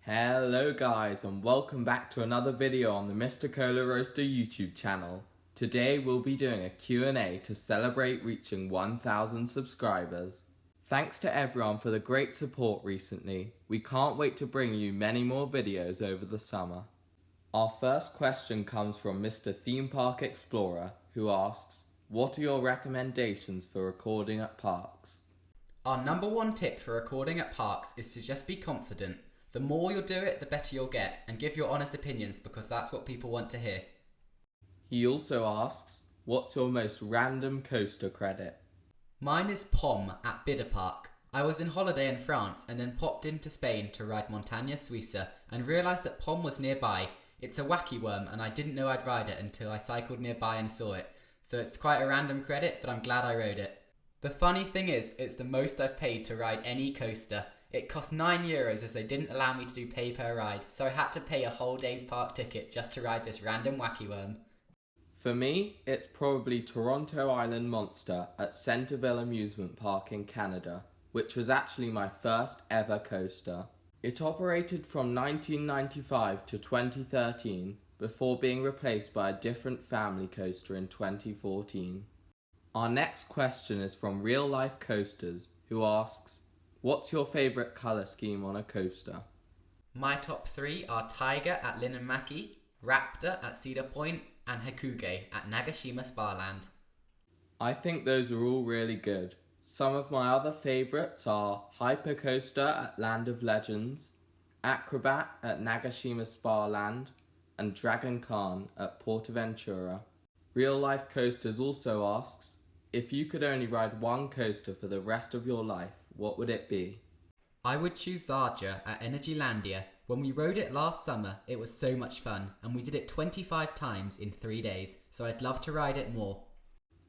Hello guys, and welcome back to another video on the Mr. Coller Roaster YouTube channel. Today we'll be doing a Q&A to celebrate reaching 1,000 subscribers. Thanks to everyone for the great support recently. We can't wait to bring you many more videos over the summer. Our first question comes from Mr. Theme Park Explorer, who asks, what are your recommendations for recording at parks? Our number one tip for recording at parks is to just be confident. The more you'll do it, the better you'll get, and give your honest opinions because that's what people want to hear. He also asks, what's your most random coaster credit? Mine is POM at Bidder Park. I was in holiday in France and then popped into Spain to ride Montaña Suiza and realised that POM was nearby. It's a wacky worm and I didn't know I'd ride it until I cycled nearby and saw it. So it's quite a random credit, but I'm glad I rode it. The funny thing is, it's the most I've paid to ride any coaster. It cost €9 as they didn't allow me to do pay per ride, so I had to pay a whole day's park ticket just to ride this random wacky worm. For me, it's probably Toronto Island Monster at Centerville Amusement Park in Canada, which was actually my first ever coaster. It operated from 1995 to 2013 before being replaced by a different family coaster in 2014. Our next question is from Real Life Coasters, who asks, what's your favourite colour scheme on a coaster? My top three are Tiger at Linnanmäki, Raptor at Cedar Point, and Hakuge at Nagashima Sparland. I think those are all really good. Some of my other favourites are Hypercoaster at Land of Legends, Acrobat at Nagashima Sparland, and Dragon Khan at Portaventura. Real Life Coasters also asks, if you could only ride one coaster for the rest of your life, what would it be? I would choose Zarja at Energylandia. When we rode it last summer, it was so much fun, and we did it 25 times in 3 days, so I'd love to ride it more.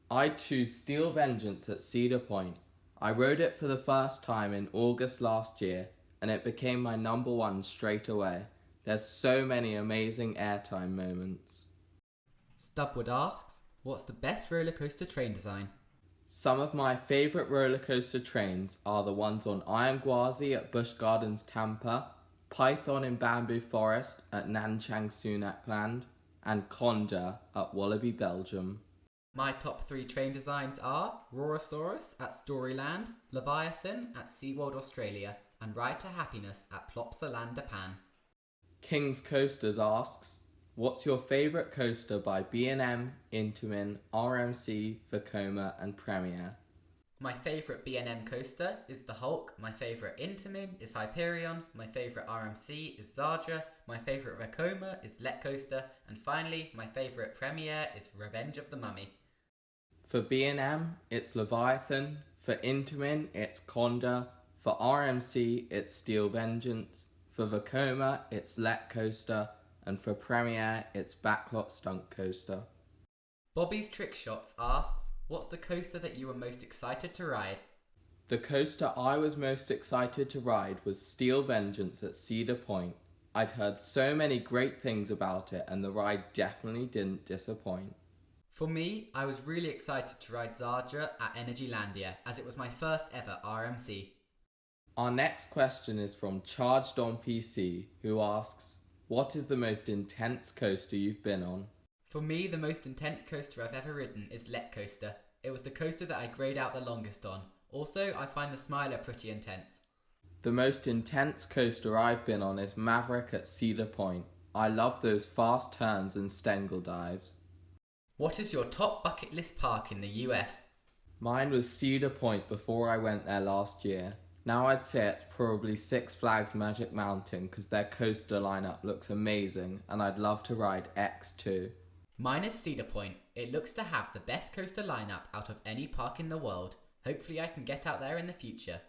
I'd choose Steel Vengeance at Cedar Point. I rode it for the first time in August last year, and it became my number one straight away. There's so many amazing airtime moments. Stubwood asks, what's the best roller coaster train design? Some of my favourite roller coaster trains are the ones on Iron Gwazi at Busch Gardens Tampa, Python in Bamboo Forest at Nanchang Sunak Land, and Conda at Wallaby Belgium. My top three train designs are Rorosaurus at Storyland, Leviathan at SeaWorld Australia, and Ride to Happiness at Plopsaland Japan. King's Coasters asks, what's your favourite coaster by B&M, Intamin, RMC, Vekoma and Premier? My favourite B&M coaster is the Hulk, my favourite Intamin is Hyperion, my favourite RMC is Zarja, my favourite Vekoma is Let Coaster, and finally my favourite Premier is Revenge of the Mummy. For B&M, it's Leviathan, for Intamin, it's Conda, for RMC, it's Steel Vengeance, for Vekoma, it's Let Coaster, and for Premier, it's Backlot Stunt Coaster. Bobby's Trick Shots asks, what's the coaster that you were most excited to ride? The coaster I was most excited to ride was Steel Vengeance at Cedar Point. I'd heard so many great things about it and the ride definitely didn't disappoint. For me, I was really excited to ride Zarja at Energylandia as it was my first ever RMC. Our next question is from Charged on PC, who asks, what is the most intense coaster you've been on? For me, the most intense coaster I've ever ridden is Let Coaster. It was the coaster that I grayed out the longest on. Also, I find the Smiler pretty intense. The most intense coaster I've been on is Maverick at Cedar Point. I love those fast turns and Stengel dives. What is your top bucket list park in the US? Mine was Cedar Point before I went there last year. Now I'd say it's probably Six Flags Magic Mountain because their coaster lineup looks amazing and I'd love to ride X too. Mine is Cedar Point. It looks to have the best coaster lineup out of any park in the world. Hopefully I can get out there in the future.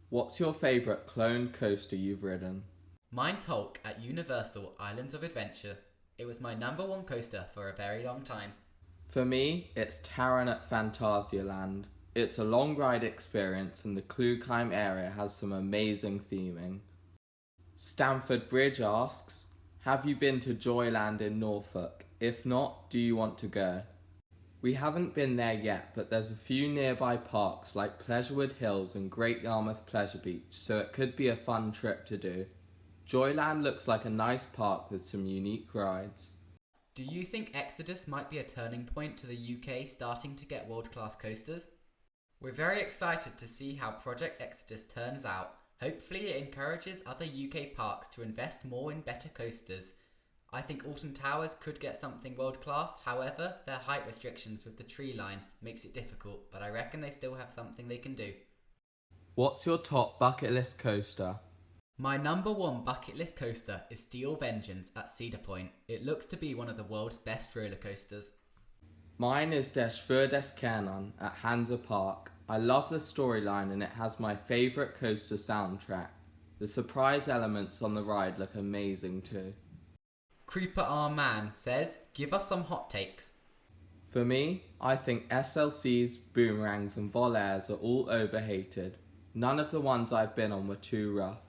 What's your favourite clone coaster you've ridden? Mine's Hulk at Universal Islands of Adventure. It was my number one coaster for a very long time. For me, it's Taron at Phantasialand. It's a long ride experience and the Klugheim area has some amazing theming. Stamford Bridge asks, have you been to Joyland in Norfolk? If not, do you want to go? We haven't been there yet, but there's a few nearby parks like Pleasurewood Hills and Great Yarmouth Pleasure Beach, so it could be a fun trip to do. Joyland looks like a nice park with some unique rides. Do you think Exodus might be a turning point to the UK starting to get world-class coasters? We're very excited to see how Project Exodus turns out. Hopefully it encourages other UK parks to invest more in better coasters. I think Alton Towers could get something world-class, however, their height restrictions with the tree line makes it difficult, but I reckon they still have something they can do. What's your top bucket list coaster? My number one bucket list coaster is Steel Vengeance at Cedar Point. It looks to be one of the world's best roller coasters. Mine is Des Für des Kernen at Hansa Park. I love the storyline and it has my favourite coaster soundtrack. The surprise elements on the ride look amazing too. Creeper R Man says, give us some hot takes. For me, I think SLCs, boomerangs and volaires are all overhated. None of the ones I've been on were too rough.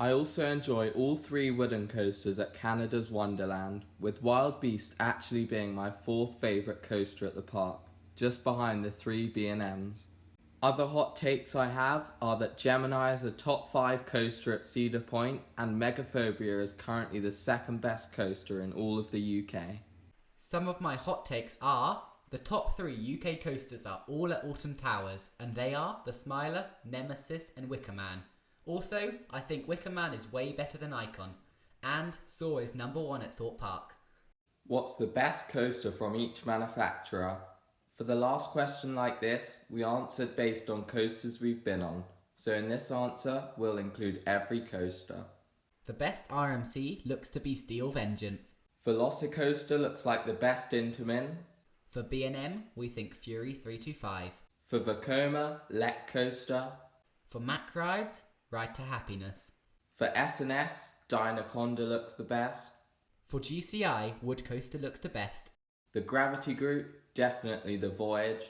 I also enjoy all 3 wooden coasters at Canada's Wonderland, with Wild Beast actually being my 4th favourite coaster at the park, just behind the 3 B&Ms. Other hot takes I have are that Gemini is a top 5 coaster at Cedar Point and Megaphobia is currently the 2nd best coaster in all of the UK. Some of my hot takes are, the top 3 UK coasters are all at Alton Towers, and they are the Smiler, Nemesis and Wicker Man. Also, I think Wicker Man is way better than Icon, and Soar is number 1 at Thorpe Park. What's the best coaster from each manufacturer? For the last question like this, we answered based on coasters we've been on, so in this answer, we'll include every coaster. The best RMC looks to be Steel Vengeance. Velocicoaster looks like the best Intamin. For B&M, we think Fury 325. For Vekoma, Lek Coaster. For Mack Rides, Ride to Happiness. For S&S, Dynaconda looks the best. For GCI, Wood Coaster looks the best. The Gravity Group, definitely the Voyage.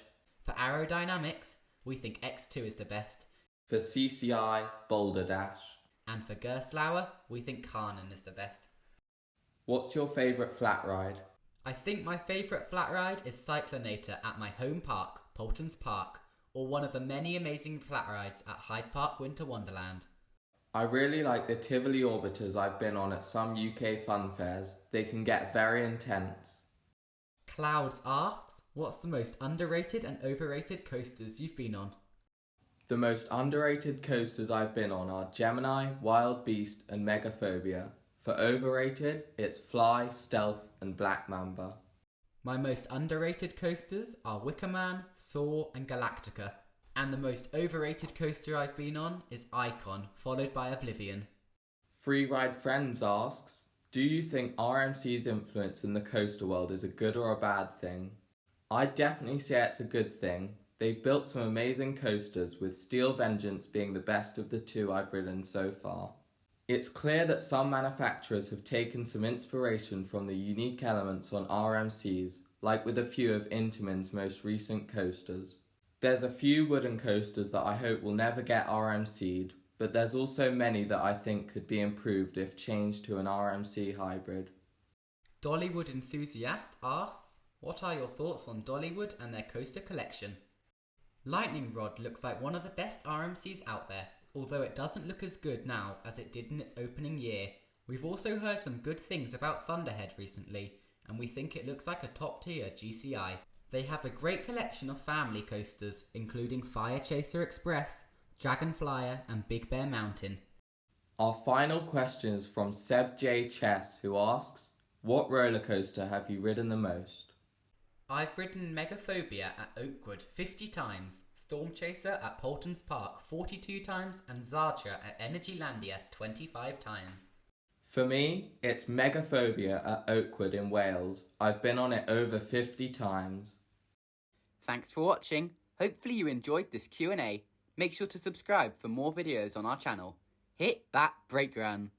For Aerodynamics, we think X2 is the best. For CCI, Boulder Dash. And for Gerstlauer, we think Karnen is the best. What's your favourite flat ride? I think my favourite flat ride is Cyclonator at my home park, Poulton's Park, or one of the many amazing flat rides at Hyde Park Winter Wonderland. I really like the Tivoli Orbiters I've been on at some UK fun fairs. They can get very intense. Clouds asks, what's the most underrated and overrated coasters you've been on? The most underrated coasters I've been on are Gemini, Wild Beast and Megaphobia. For overrated, it's Fly, Stealth and Black Mamba. My most underrated coasters are Wicker Man, Soar and Galactica. And the most overrated coaster I've been on is Icon, followed by Oblivion. Free Ride Friends asks, do you think RMC's influence in the coaster world is a good or a bad thing? I'd definitely say it's a good thing. They've built some amazing coasters, with Steel Vengeance being the best of the 2 I've ridden so far. It's clear that some manufacturers have taken some inspiration from the unique elements on RMCs, like with a few of Intamin's most recent coasters. There's a few wooden coasters that I hope will never get RMC'd, but there's also many that I think could be improved if changed to an RMC hybrid. Dollywood Enthusiast asks, what are your thoughts on Dollywood and their coaster collection? Lightning Rod looks like one of the best RMCs out there, although it doesn't look as good now as it did in its opening year. We've also heard some good things about Thunderhead recently, and we think it looks like a top tier GCI. They have a great collection of family coasters, including Fire Chaser Express, Dragon Flyer and Big Bear Mountain. Our final question is from Seb J. Chess, who asks, what roller coaster have you ridden the most? I've ridden Megaphobia at Oakwood 50 times, Storm Chaser at Poulton's Park 42 times and Zartra at Energylandia 25 times. For me, it's Megaphobia at Oakwood in Wales. I've been on it over 50 times. Thanks for watching. Hopefully you enjoyed this Q&A. Make sure to subscribe for more videos on our channel. Hit that brake run.